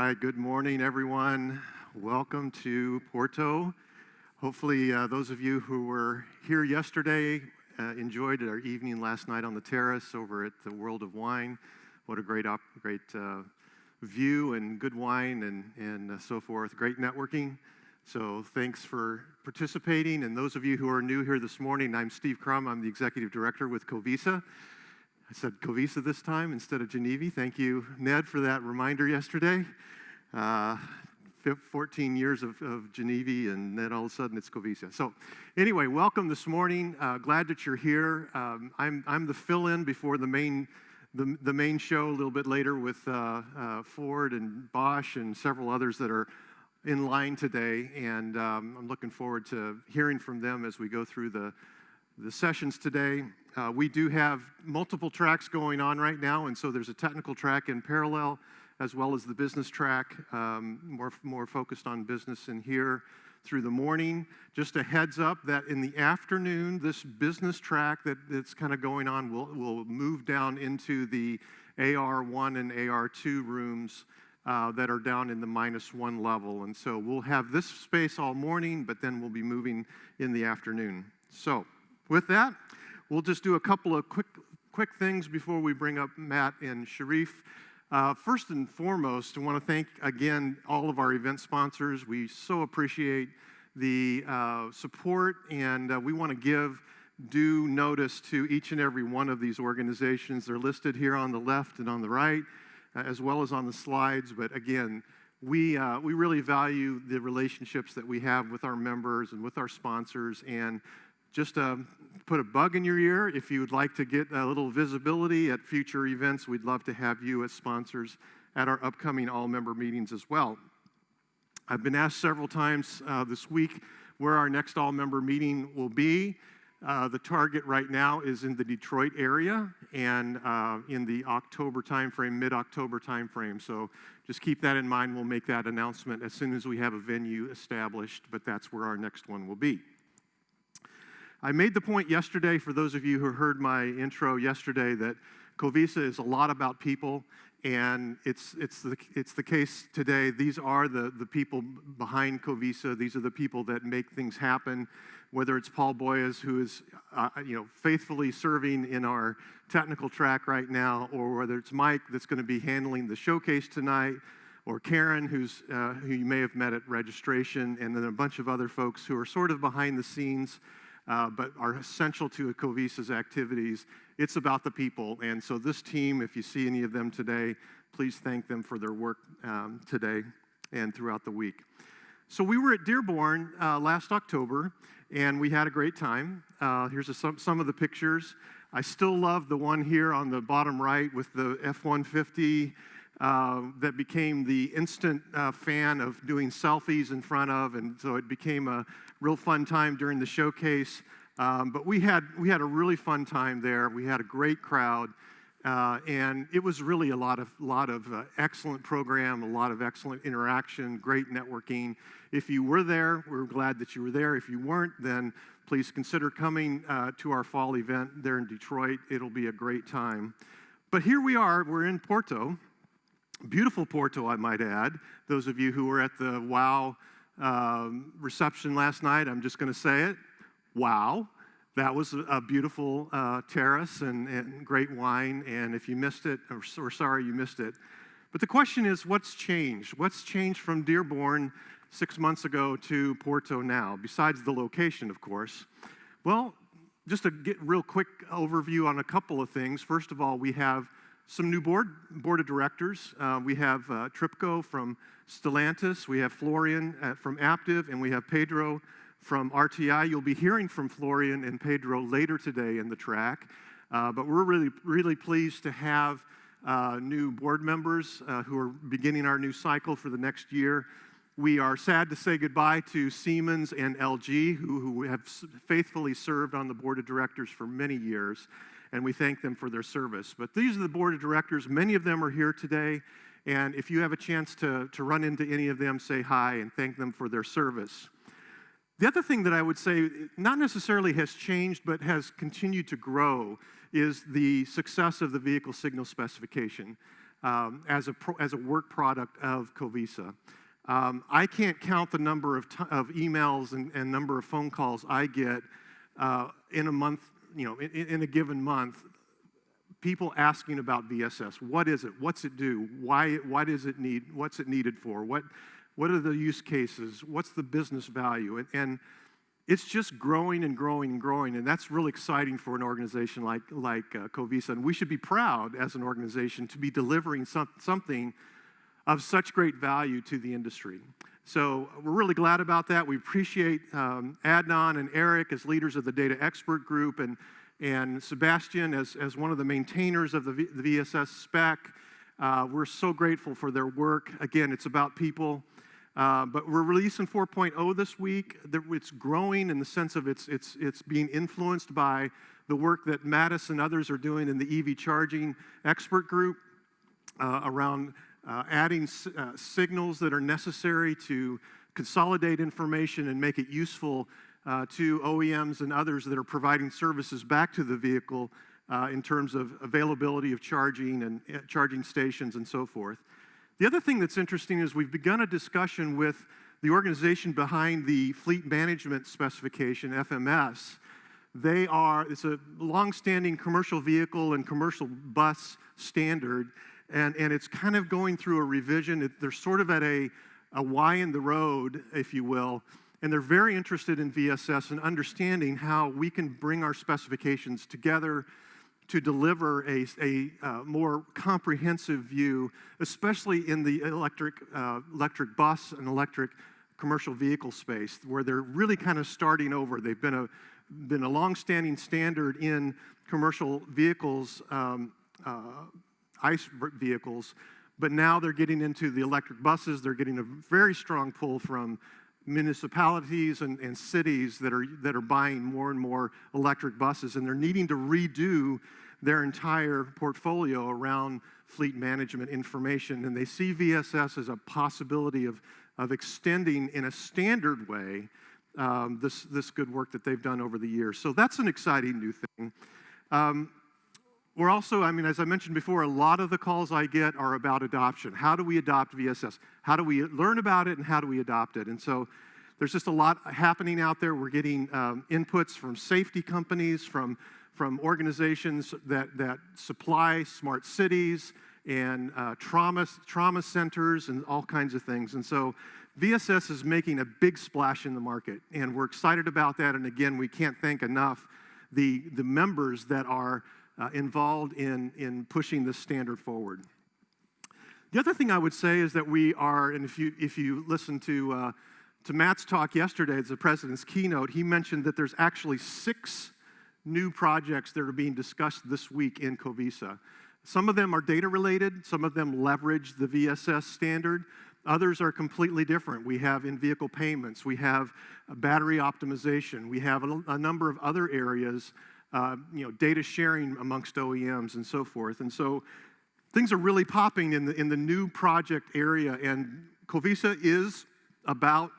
right, good morning, everyone. Welcome to Porto. Hopefully, those of you who were here yesterday enjoyed our evening last night on the terrace over at the World of Wine. What a great view and good wine and so forth. Great networking. So thanks for participating. And those of you who are new here this morning, I'm Steve Crumb. I'm the Executive Director with COVESA. I said COVESA this time instead of Geneva. Thank you, Ned, for that reminder yesterday. 14 years of Geneva, and then all of a sudden it's COVESA. So anyway, welcome this morning. Glad that you're here. I'm the fill-in before the main show a little bit later with Ford and Bosch and several others that are in line today, and I'm looking forward to hearing from them as we go through the sessions today. We do have multiple tracks going on right now, and so there's a technical track in parallel as well as the business track, more focused on business in here through the morning. Just a heads up that in the afternoon, this business track that's kind of going on will move down into the AR1 and AR2 rooms that are down in the -1 level. And so we'll have this space all morning, but then we'll be moving in the afternoon. So with that, we'll just do a couple of quick things before we bring up Matt and Sharif. First and foremost, I want to thank again all of our event sponsors. We so appreciate the support, and we want to give due notice to each and every one of these organizations. They're listed here on the left and on the right, as well as on the slides. But again, we really value the relationships that we have with our members and with our sponsors. And just put a bug in your ear. If you would like to get a little visibility at future events, we'd love to have you as sponsors at our upcoming all-member meetings as well. I've been asked several times this week where our next all-member meeting will be. The target right now is in the Detroit area and in the October timeframe, mid-October timeframe. So just keep that in mind. We'll make that announcement as soon as we have a venue established, but that's where our next one will be. I made the point yesterday, for those of you who heard my intro yesterday, that COVESA is a lot about people, and it's the case today. These are the people behind COVESA. These are the people that make things happen, whether it's Paul Boyes, who is faithfully serving in our technical track right now, or whether it's Mike that's going to be handling the showcase tonight, or Karen, who you may have met at registration, and then a bunch of other folks who are sort of behind the scenes, but are essential to COVESA's activities. It's about the people. And so this team, if you see any of them today, please thank them for their work today and throughout the week. So we were at Dearborn last October, and we had a great time. Here's some of the pictures. I still love the one here on the bottom right with the F-150 that became the instant fan of doing selfies in front of, and so it became a real fun time during the showcase. But we had a really fun time there. We had a great crowd, and it was really a lot of excellent program, a lot of excellent interaction, great networking. If you were there, we're glad that you were there. If you weren't, then please consider coming to our fall event there in Detroit. It'll be a great time. But here we are. We're in Porto. Beautiful Porto, I might add. Those of you who were at the WOW reception last night, I'm just going to say it. Wow. That was a beautiful terrace and great wine. And if you missed it, or sorry you missed it. But the question is, what's changed? What's changed from Dearborn 6 months ago to Porto now, besides the location, of course? Well, just to get real quick overview on a couple of things. First of all, we have some new board of directors. We have Tripko from Stellantis, we have Florian from Aptiv, and we have Pedro from RTI. You'll be hearing from Florian and Pedro later today in the track. But we're really pleased to have new board members who are beginning our new cycle for the next year. We are sad to say goodbye to Siemens and LG, who have faithfully served on the board of directors for many years, and we thank them for their service. But these are the board of directors. Many of them are here today, and if you have a chance to run into any of them, say hi and thank them for their service. The other thing that I would say, not necessarily has changed, but has continued to grow, is the success of the vehicle signal specification. as a work product of COVESA. I can't count the number of emails and number of phone calls I get in a month, in a given month, people asking about VSS. What is it? What's it do? Why does it need? What's it needed for? What are the use cases? What's the business value? And it's just growing and growing and growing, and that's really exciting for an organization like COVESA. And we should be proud as an organization to be delivering something of such great value to the industry. So we're really glad about that. We appreciate Adnan and Eric as leaders of the Data Expert Group, and Sebastian as one of the maintainers of the VSS spec. We're so grateful for their work. Again, it's about people. But we're releasing 4.0 this week. It's growing in the sense of it's being influenced by the work that Mattis and others are doing in the EV charging expert group around adding signals that are necessary to consolidate information and make it useful to OEMs and others that are providing services back to the vehicle in terms of availability of charging and charging stations and so forth. The other thing that's interesting is we've begun a discussion with the organization behind the fleet management specification, FMS. It's a long-standing commercial vehicle and commercial bus standard, and it's kind of going through a revision. They're sort of at a Y in the road, if you will, and they're very interested in VSS and understanding how we can bring our specifications together to deliver a more comprehensive view, especially in the electric bus and electric commercial vehicle space, where they're really kind of starting over. They've been a long-standing standard in commercial vehicles, ICE vehicles, but now they're getting into the electric buses. They're getting a very strong pull from municipalities and cities that are buying more and more electric buses, and they're needing to redo their entire portfolio around fleet management information, and they see VSS as a possibility of extending in a standard way this good work that they've done over the years. So that's an exciting new thing. We're also, as I mentioned before, a lot of the calls I get are about adoption. How do we adopt VSS? How do we learn about it, and how do we adopt it? And so there's just a lot happening out there. We're getting inputs from safety companies, from organizations that supply smart cities and trauma centers and all kinds of things. And so VSS is making a big splash in the market, and we're excited about that. And again, we can't thank enough the members that are involved in pushing this standard forward. The other thing I would say is that we are, and if you listen to Matt's talk yesterday as the president's keynote, he mentioned that there's actually 6 new projects that are being discussed this week in COVESA. Some of them are data related, some of them leverage the VSS standard, others are completely different. We have in-vehicle payments, we have battery optimization, we have a number of other areas, data sharing amongst OEMs and so forth. And so things are really popping in the new project area, and COVESA is about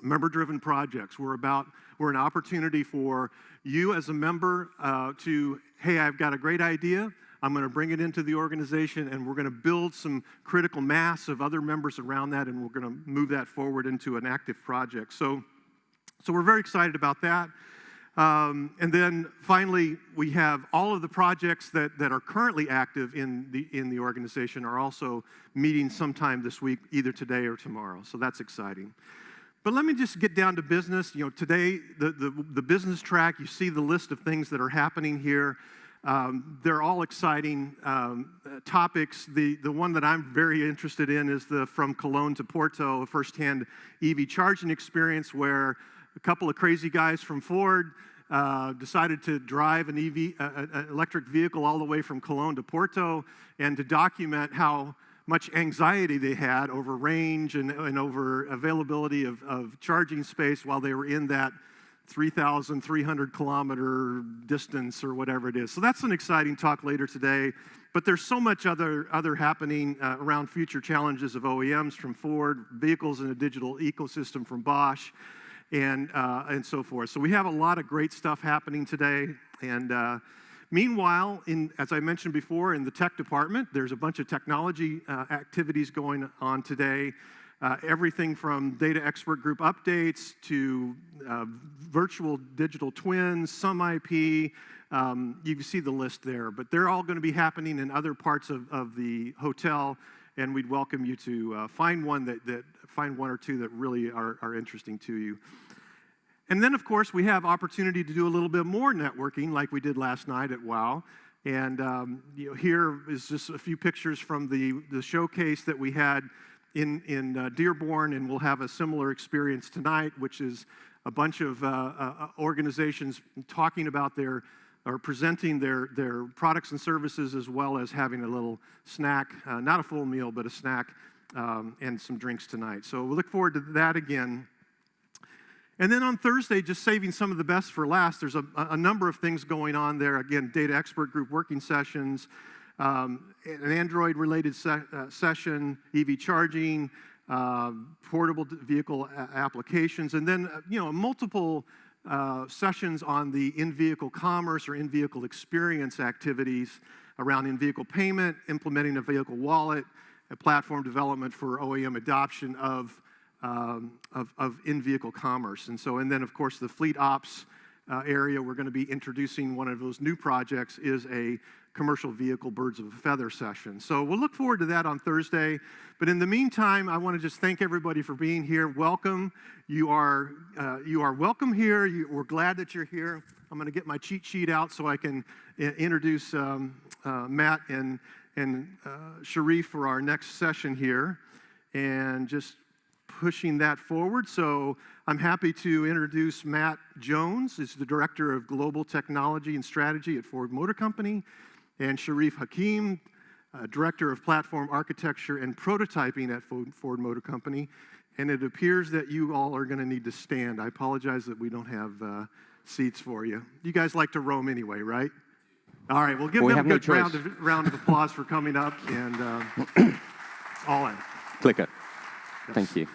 member-driven projects. We're an opportunity for you as a member hey, I've got a great idea. I'm going to bring it into the organization, and we're going to build some critical mass of other members around that, and we're going to move that forward into an active project. So we're very excited about that. And then finally, we have all of the projects that are currently active in the organization are also meeting sometime this week, either today or tomorrow. So that's exciting. But let me just get down to business. Today, the business track, you see the list of things that are happening here. They're all exciting topics. The one that I'm very interested in is the From Cologne to Porto, a firsthand EV charging experience where a couple of crazy guys from Ford decided to drive an electric vehicle all the way from Cologne to Porto, and to document how much anxiety they had over range and over availability of charging space while they were in that 3,300 kilometer distance or whatever it is. So that's an exciting talk later today. But there's so much other happening around future challenges of OEMs from Ford, vehicles in a digital ecosystem from Bosch, and so forth. So we have a lot of great stuff happening today. And Meanwhile, as I mentioned before, in the tech department, there's a bunch of technology activities going on today. Everything from data expert group updates to virtual digital twins, some IP. You can see the list there, but they're all going to be happening in other parts of the hotel, and we'd welcome you to find one or two that really are interesting to you. And then, of course, we have opportunity to do a little bit more networking like we did last night at WOW. And here is just a few pictures from the showcase that we had in Dearborn, and we'll have a similar experience tonight, which is a bunch of organizations talking about or presenting their products and services, as well as having a little snack, not a full meal, but a snack and some drinks tonight. So we look forward to that again. And then on Thursday, just saving some of the best for last, there's a number of things going on there. Again, data expert group working sessions, an Android-related session, EV charging, portable vehicle applications, and then multiple sessions on the in-vehicle commerce or in-vehicle experience activities around in-vehicle payment, implementing a vehicle wallet, a platform development for OEM adoption of in-vehicle commerce. And then, of course, the fleet ops area, we're going to be introducing one of those new projects is a commercial vehicle birds of a feather session. So we'll look forward to that on Thursday. But in the meantime, I want to just thank everybody for being here. Welcome. You are welcome here. We're glad that you're here. I'm going to get my cheat sheet out so I can introduce Matt and Sharif for our next session here. And just pushing that forward. So I'm happy to introduce Matt Jones. He's the Director of Global Technology and Strategy at Ford Motor Company, and Sharif Hakim, Director of Platform Architecture and Prototyping at Ford Motor Company. And it appears that you all are going to need to stand. I apologize that we don't have seats for you. You guys like to roam anyway, right? All right, we'll give them a good round of applause for coming up, and all in. Clicker. Thank you.